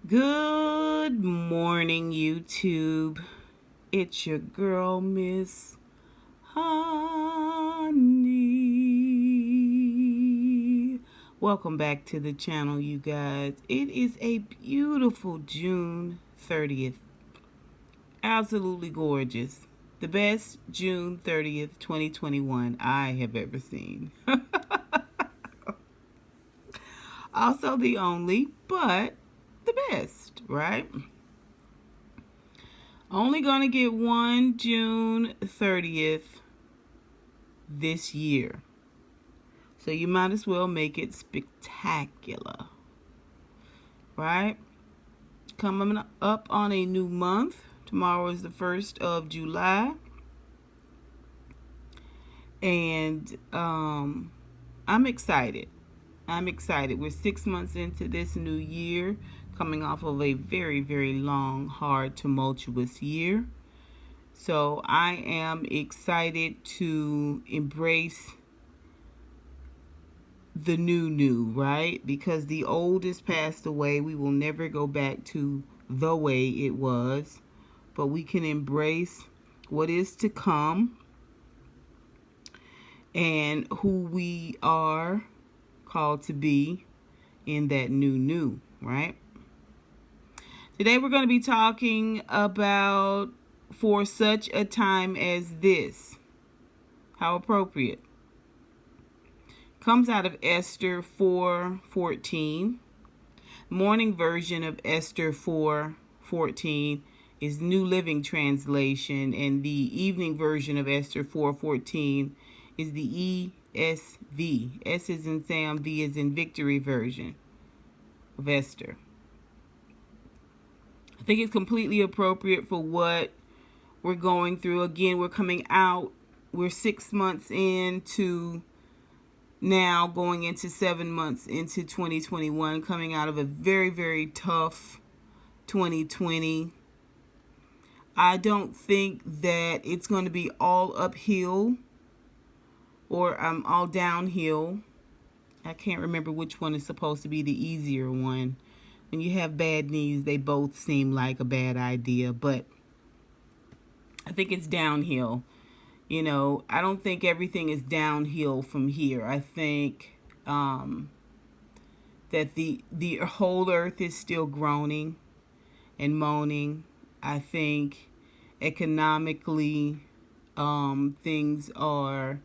Good morning, YouTube. It's your girl, Miss Honey. Welcome back to the channel, you guys. It is a beautiful June 30th. Absolutely gorgeous. The best June 30th, 2021 I have ever seen. Also the only, but the best, right? Only gonna get one June 30th this year. So you might as well make it spectacular. Right? Coming up on a new month. Tomorrow is the 1st of July. And I'm excited. I'm excited. We're 6 months into this new year, coming off of a very, very long, hard, tumultuous year. So I am excited to embrace the new, right? Because the old is passed away. We will never go back to the way it was, but we can embrace what is to come and who we are called to be in that new, right? Today we're going to be talking about for such a time as this. How appropriate. Comes out of Esther 4:14. Morning version of Esther 4:14 is New Living Translation, and the evening version of Esther 4:14 is the ESV. S is in Sam, V is in Victory version of Esther. I think it's completely appropriate for what we're going through. Again, we're coming out. We're 6 months into now, going into 7 months into 2021, coming out of a very, very tough 2020. I don't think that it's going to be all uphill or all downhill. I can't remember which one is supposed to be the easier one. When you have bad knees, they both seem like a bad idea, but I think it's downhill. You know, I don't think everything is downhill from here. I think that the whole earth is still groaning and moaning. I think economically things are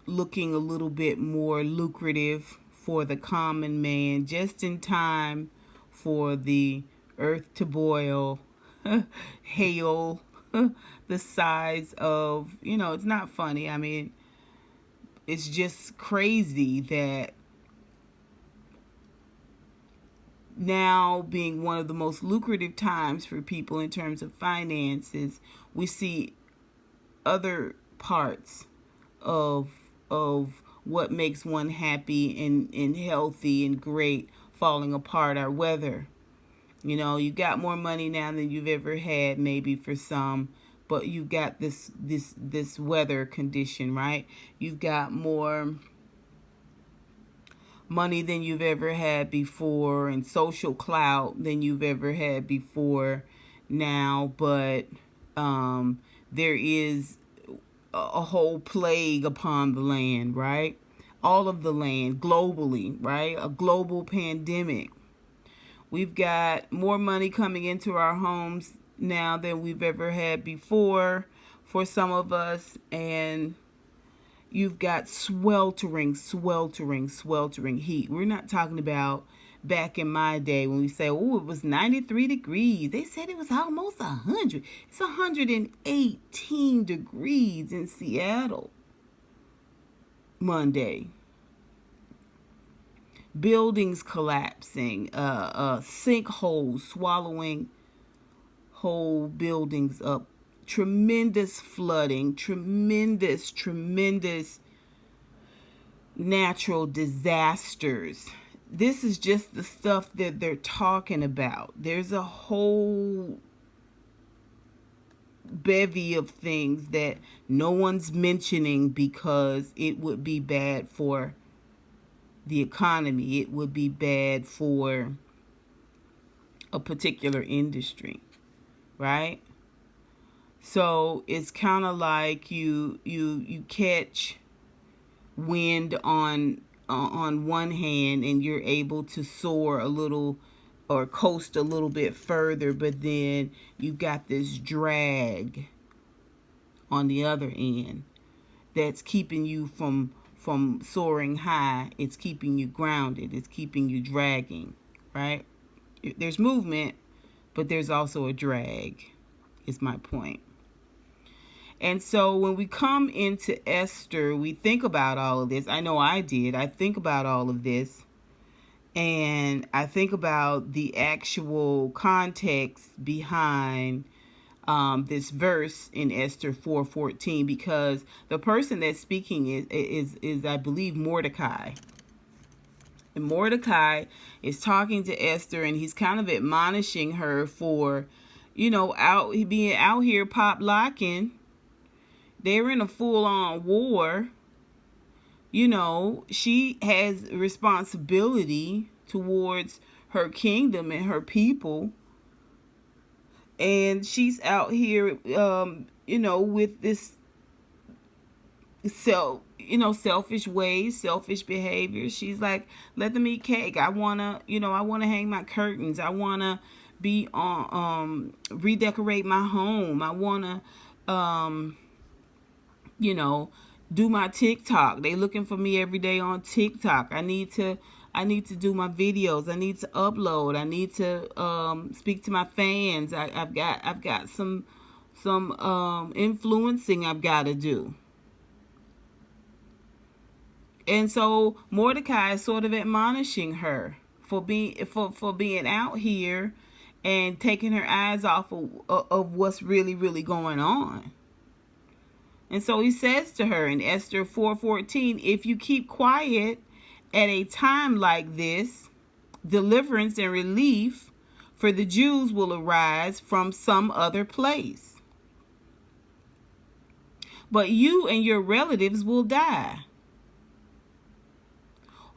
looking a little bit more lucrative for the common man, just in time for the earth to boil, hail the size of, it's not funny. I mean, it's just crazy that now being one of the most lucrative times for people in terms of finances, we see other parts of what makes one happy and healthy and great falling apart. Our weather. You got more money now than you've ever had, maybe for some, but you've got this weather condition, right? You've got more money than you've ever had before, and social clout than you've ever had before now, but there is a whole plague upon the land, right? All of the land globally, right? A global pandemic. We've got more money coming into our homes now than we've ever had before for some of us. And you've got sweltering heat. We're not talking about back in my day when we say, oh, it was 93 degrees. They said it was almost 100. It's 118 degrees in Seattle Monday. Buildings collapsing, sinkholes swallowing whole buildings up, tremendous flooding, tremendous natural disasters. This is just the stuff that they're talking about. There's a whole bevy of things that no one's mentioning because it would be bad for the economy. It would be bad for a particular industry, right? So it's kind of like you catch wind on one hand, and you're able to soar a little or coast a little bit further, but then you've got this drag on the other end that's keeping you from soaring high. It's keeping you grounded. It's keeping you dragging, right? There's movement, but there's also a drag, is my point. And so when we come into Esther, we think about all of this. I know I did. I think about all of this. And I think about the actual context behind this verse in Esther 4:14, because the person that's speaking is I believe Mordecai. And Mordecai is talking to Esther, and he's kind of admonishing her for, being out here pop locking. They're in a full-on war. She has responsibility towards her kingdom and her people. And she's out here, with this selfish ways, selfish behavior. She's like, let them eat cake. I want to hang my curtains. I want to be on, redecorate my home. I want to, do my TikTok. They looking for me every day on TikTok. I need to do my videos. I need to upload. I need to speak to my fans. I've got some influencing I've got to do. And so Mordecai is sort of admonishing her for being out here and taking her eyes off of what's really, really going on. And so he says to her in Esther 4:14, if you keep quiet at a time like this, deliverance and relief for the Jews will arise from some other place. But you and your relatives will die.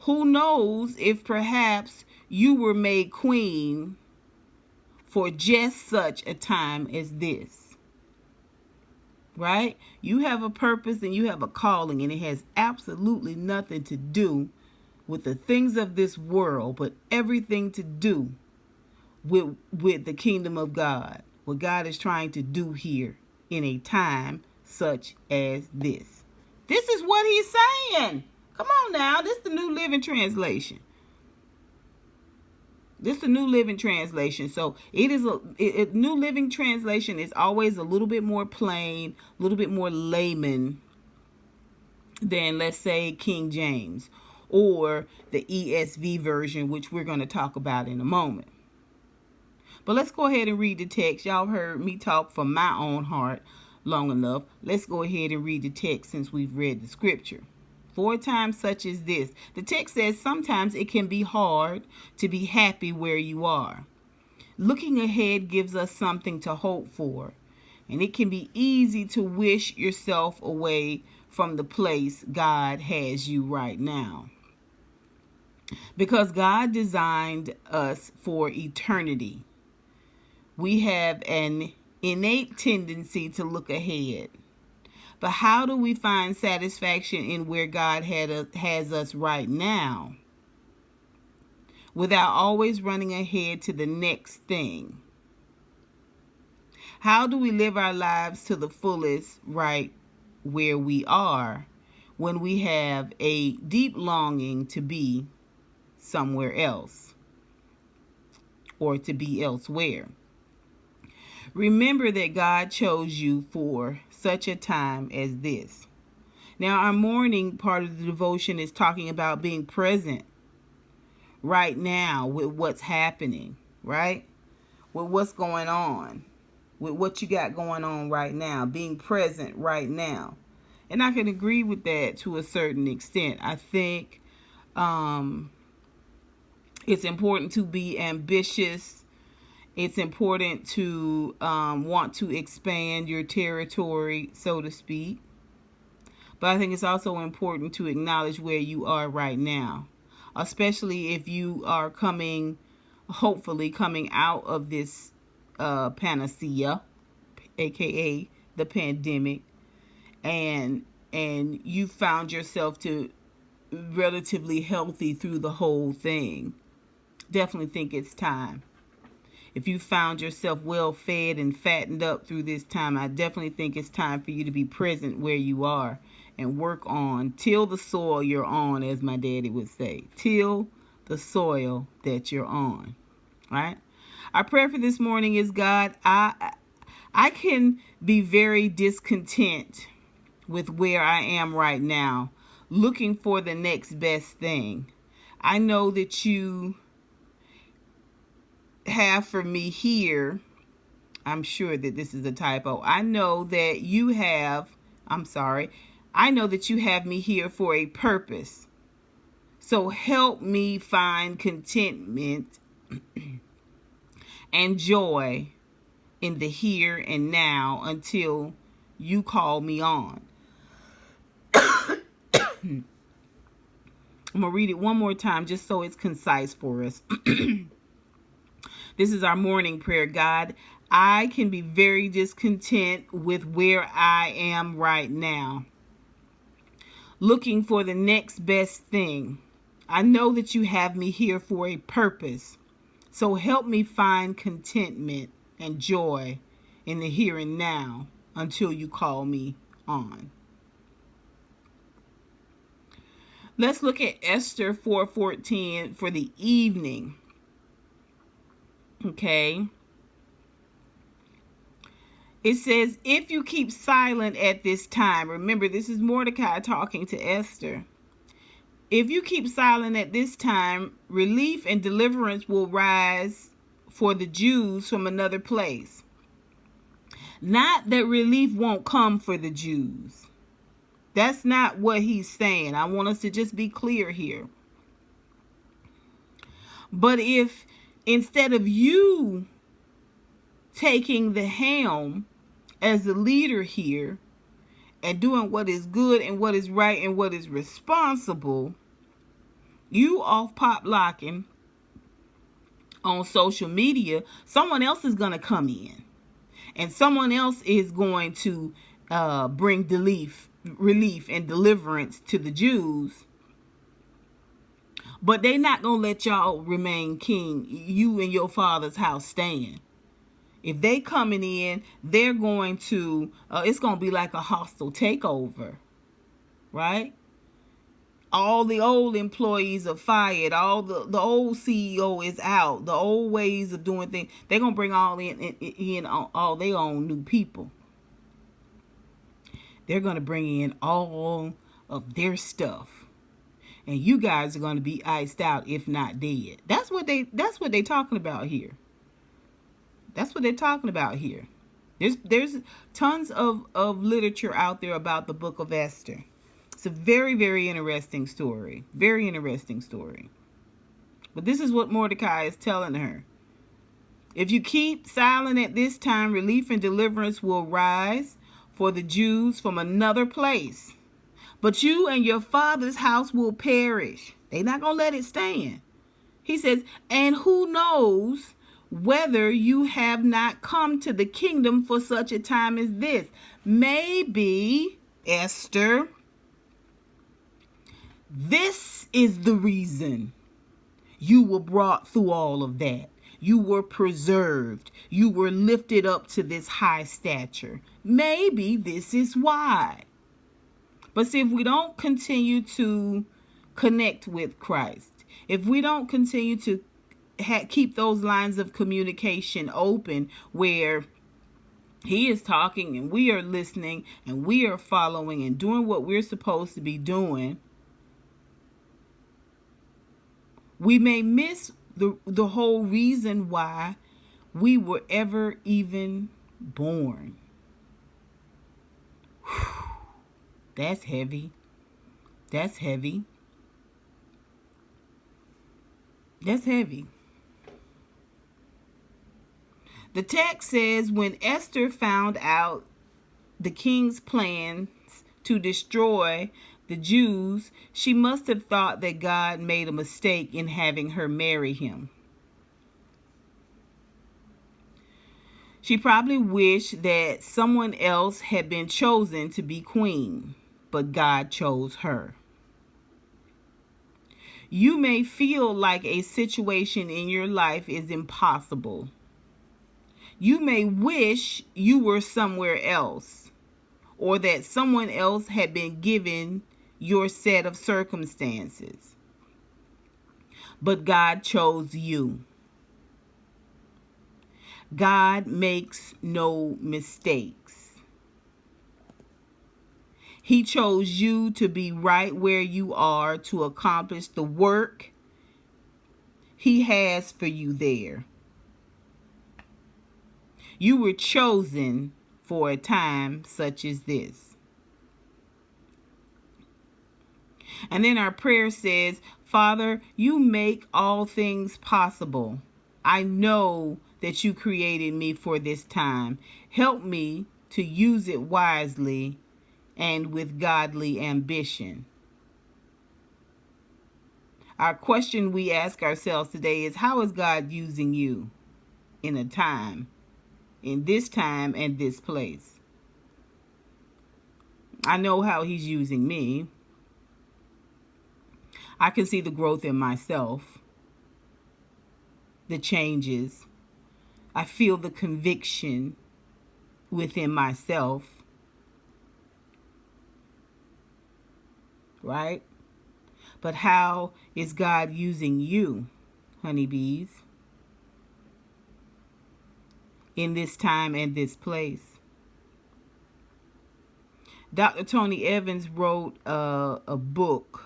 Who knows if perhaps you were made queen for just such a time as this. Right? You have a purpose and you have a calling, and it has absolutely nothing to do with the things of this world, but everything to do with the kingdom of God. What God is trying to do here in a time such as this. This is what he's saying. Come on now. This is the New Living Translation. This is the New Living Translation. So New Living Translation is always a little bit more plain, a little bit more layman than, let's say, King James or the ESV version, which we're going to talk about in a moment. But let's go ahead and read the text. Y'all heard me talk from my own heart long enough. Let's go ahead and read the text since we've read the scripture. For a time such as this. The text says sometimes it can be hard to be happy where you are. Looking ahead gives us something to hope for, and it can be easy to wish yourself away from the place God has you right now. Because God designed us for eternity, we have an innate tendency to look ahead. But how do we find satisfaction in where God has us right now without always running ahead to the next thing? How do we live our lives to the fullest right where we are when we have a deep longing to be somewhere else or to be elsewhere? Remember that God chose you for such a time as this. Now, our morning part of the devotion is talking about being present right now with what's happening, right? With what's going on, with what you got going on right now, being present right now. And I can agree with that to a certain extent. I think it's important to be ambitious. It's important to want to expand your territory, so to speak. But I think it's also important to acknowledge where you are right now, especially if you are coming hopefully coming out of this panacea, aka the pandemic, and you found yourself to relatively healthy through the whole thing, definitely think it's time. If you found yourself well fed and fattened up through this time, I definitely think it's time for you to be present where you are and work on, till the soil you're on, as my daddy would say. Till the soil that you're on. Right? Our prayer for this morning is, God, I can be very discontent with where I am right now, looking for the next best thing. I know that you have for me here, I'm sure that this is a typo. I know that you have me here for a purpose. So help me find contentment and joy in the here and now until you call me on. I'm going to read it one more time just so it's concise for us. This is our morning prayer. God, I can be very discontent with where I am right now, looking for the next best thing. I know that you have me here for a purpose. So help me find contentment and joy in the here and now until you call me on. Let's look at Esther 4:14 for the evening. Okay. It says, if you keep silent at this time, remember this is Mordecai talking to Esther. If you keep silent at this time, relief and deliverance will rise for the Jews from another place. Not that relief won't come for the Jews. That's not what he's saying. I want us to just be clear here. But if instead of you taking the helm as the leader here and doing what is good and what is right and what is responsible, you off pop locking on social media, someone else is going to come in and someone else is going to bring relief and deliverance to the Jews. But they not going to let y'all remain king, you and your father's house stand. If they coming in, they're going to, it's going to be like a hostile takeover, right? All the old employees are fired. All the old CEO is out. The old ways of doing things, they're going to bring all all their own new people. They're going to bring in all of their stuff. And you guys are going to be iced out, if not dead. That's what they're talking about here. That's what they're talking about here. There's tons of literature out there about the book of Esther. It's a very, very interesting story. Very interesting story. But this is what Mordecai is telling her. If you keep silent at this time, relief and deliverance will rise for the Jews from another place. But you and your father's house will perish. They're not going to let it stand. He says, and who knows whether you have not come to the kingdom for such a time as this. Maybe, Esther, this is the reason you were brought through all of that. You were preserved. You were lifted up to this high stature. Maybe this is why. But see, if we don't continue to connect with Christ, if we don't continue to keep those lines of communication open where he is talking and we are listening and we are following and doing what we're supposed to be doing, we may miss the whole reason why we were ever even born. That's heavy. That's heavy. That's heavy. The text says, when Esther found out the king's plans to destroy the Jews, she must have thought that God made a mistake in having her marry him. She probably wished that someone else had been chosen to be queen, but God chose her. You may feel like a situation in your life is impossible. You may wish you were somewhere else, or that someone else had been given your set of circumstances. But God chose you. God makes no mistakes. He chose you to be right where you are to accomplish the work He has for you there. You were chosen for a time such as this. And then our prayer says, Father, you make all things possible. I know that you created me for this time. Help me to use it wisely and with godly ambition. Our question we ask ourselves today is, how is God using you in a time, in this time and this place? I know how He's using me. I can see the growth in myself, the changes. I feel the conviction within myself, right? But how is God using you, honeybees, in this time and this place? Dr. Tony Evans wrote a book.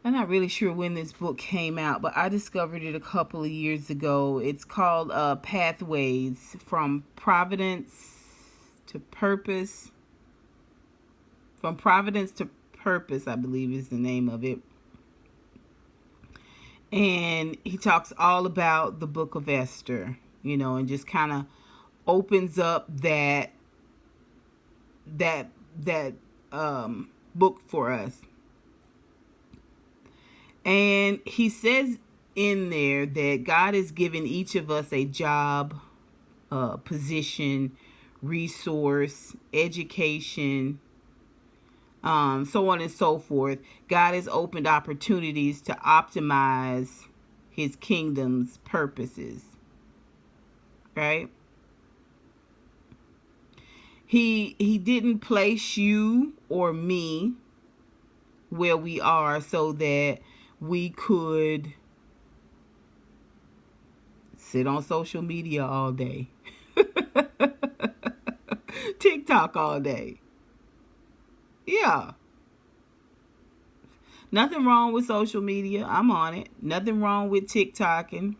I'm not really sure when this book came out, but I discovered it a couple of years ago. It's called Pathways from Providence to Purpose. From Providence to Purpose, I believe is the name of it. And he talks all about the book of Esther, and just kind of opens up that book for us. And he says in there that God has given each of us a job, position, resource, education, so on and so forth. God has opened opportunities to optimize His kingdom's purposes, right? He didn't place you or me where we are so that we could sit on social media all day, TikTok all day. Yeah. Nothing wrong with social media. I'm on it. Nothing wrong with TikTok and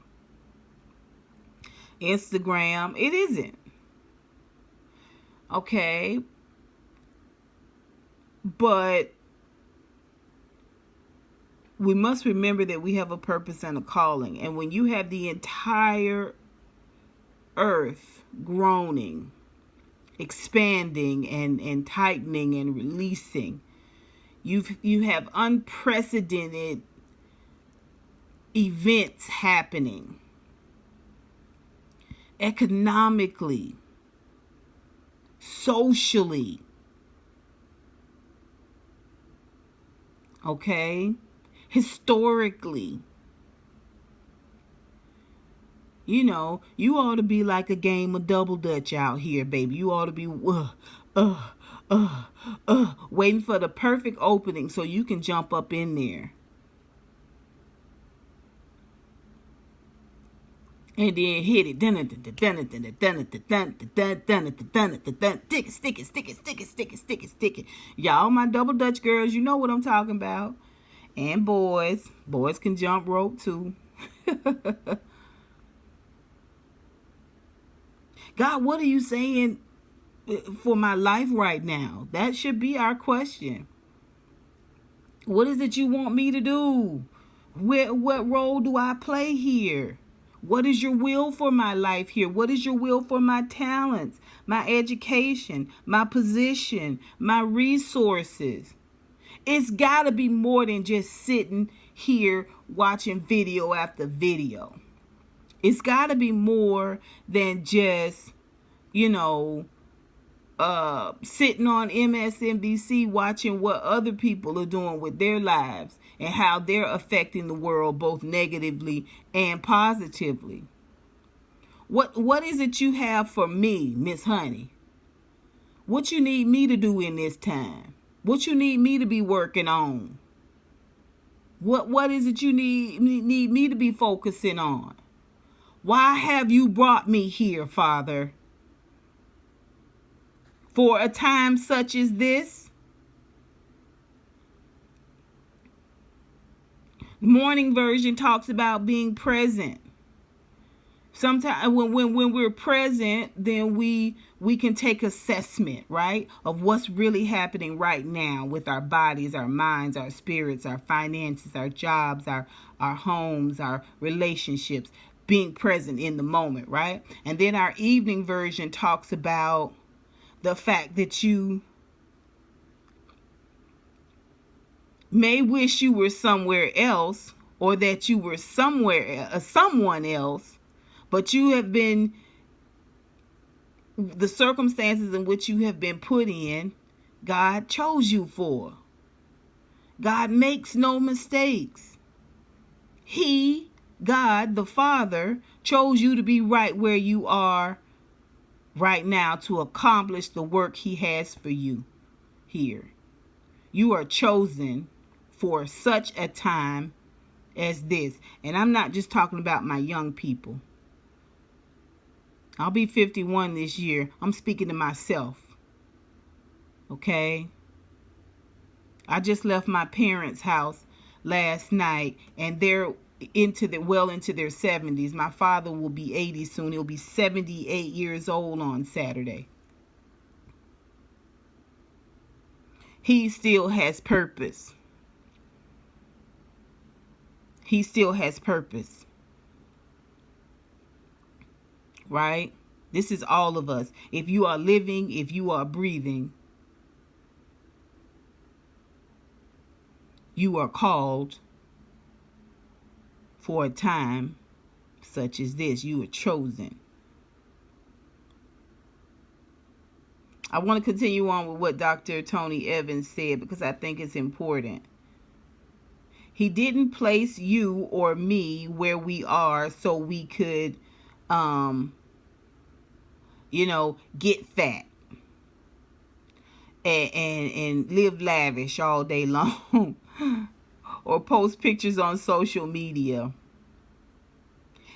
Instagram. It isn't. Okay. But we must remember that we have a purpose and a calling. And when you have the entire earth groaning, expanding and tightening and releasing, you have unprecedented events happening economically, socially, okay, historically. You ought to be like a game of double dutch out here, baby. You ought to be waiting for the perfect opening so you can jump up in there. And then hit it. Stick it. Y'all, my double dutch girls, you know what I'm talking about. And boys. Boys can jump rope too. God, what are you saying for my life right now? That should be our question. What is it you want me to do? What role do I play here? What is your will for my life here? What is your will for my talents, my education, my position, my resources? It's got to be more than just sitting here watching video after video. It's got to be more than just, you know, sitting on MSNBC watching what other people are doing with their lives and how they're affecting the world both negatively and positively. What is it you have for me, Miss Honey? What you need me to do in this time? What you need me to be working on? What is it you need me to be focusing on? Why have you brought me here, Father? For a time such as this? The morning version talks about being present. Sometimes when we're present, then we can take assessment, right, of what's really happening right now with our bodies, our minds, our spirits, our finances, our jobs, our homes, our relationships, being present in the moment, right? And then our evening version talks about the fact that you may wish you were somewhere else, or that you were someone else, but you have been, the circumstances in which you have been put in, God chose you for. God makes no mistakes. He, God, the Father, chose you to be right where you are right now to accomplish the work He has for you here. You are chosen for such a time as this. And I'm not just talking about my young people. I'll be 51 this year. I'm speaking to myself. Okay? I just left my parents' house last night, and they're into their 70s. My father will be 80 soon. He'll be 78 years old on Saturday. He still has purpose. He still has purpose. Right? This is all of us. If you are living, if you are breathing, you are called for a time such as this. You are chosen. I want to continue on with what Dr. Tony Evans said because I think it's important. He didn't place you or me where we are so we could, get fat and live lavish all day long or post pictures on social media.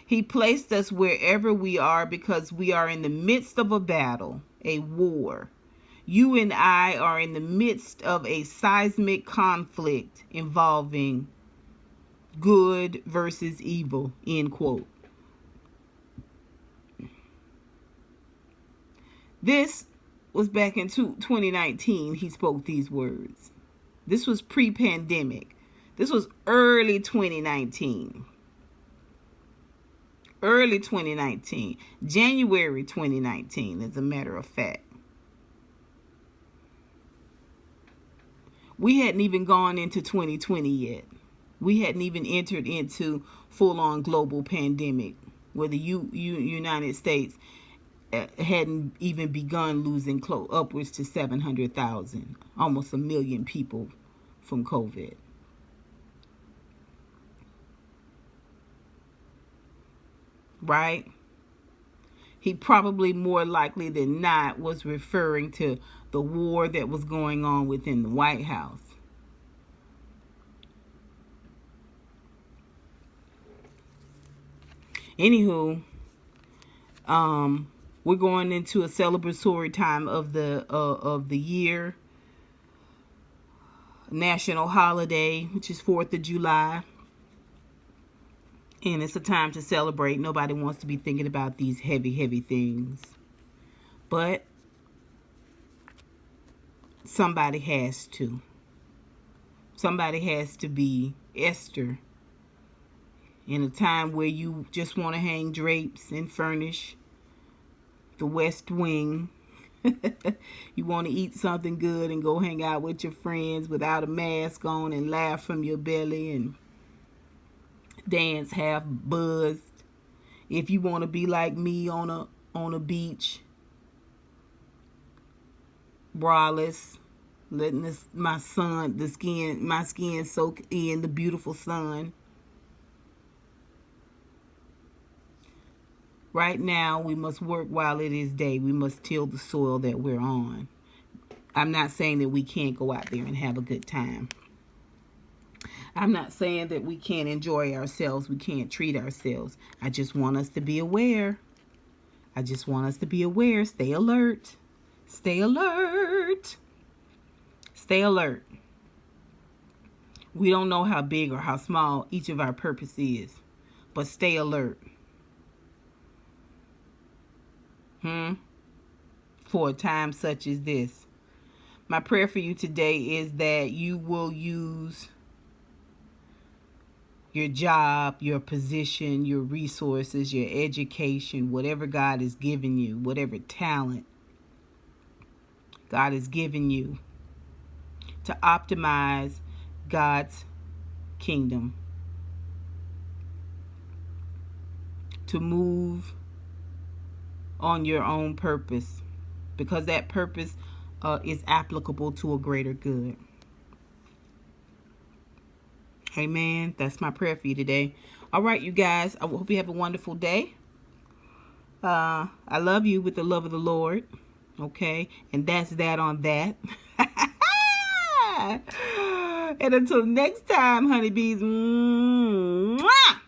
He placed us wherever we are because we are in the midst of a battle, a war. You and I are in the midst of a seismic conflict involving good versus evil, end quote. This was back in 2019, he spoke these words. This was pre-pandemic. This was early 2019. Early 2019. January 2019, as a matter of fact. We hadn't even gone into 2020 yet. We hadn't even entered into full-on global pandemic where the United States hadn't even begun losing upwards to 700,000, almost 1 million people from COVID. Right? He probably more likely than not was referring to the war that was going on within the White House. Anywho, we're going into a celebratory time of the year, national holiday, which is 4th of July. And it's a time to celebrate. Nobody wants to be thinking about these heavy things. But somebody has to. Somebody has to be Esther in a time where you just want to hang drapes and furnish the West Wing. You want to eat something good and go hang out with your friends without a mask on and laugh from your belly and dance half buzzed. If you want to be like me on a beach, braless, letting my skin soak in the beautiful sun. Right now, we must work while it is day. We must till the soil that we're on. I'm not saying that we can't go out there and have a good time. I'm not saying that we can't enjoy ourselves. We can't treat ourselves. I just want us to be aware. I just want us to be aware. Stay alert. Stay alert. Stay alert. We don't know how big or how small each of our purpose is, but stay alert. For a time such as this. My prayer for you today is that you will use your job, your position, your resources, your education, whatever God has given you, whatever talent God has given you, to optimize God's kingdom, to move on your own purpose, because that purpose is applicable to a greater good. Amen. That's my prayer for you today. All right, you guys. I hope you have a wonderful day. I love you with the love of the Lord. Okay? And that's that on that. And until next time, honeybees. Mwah!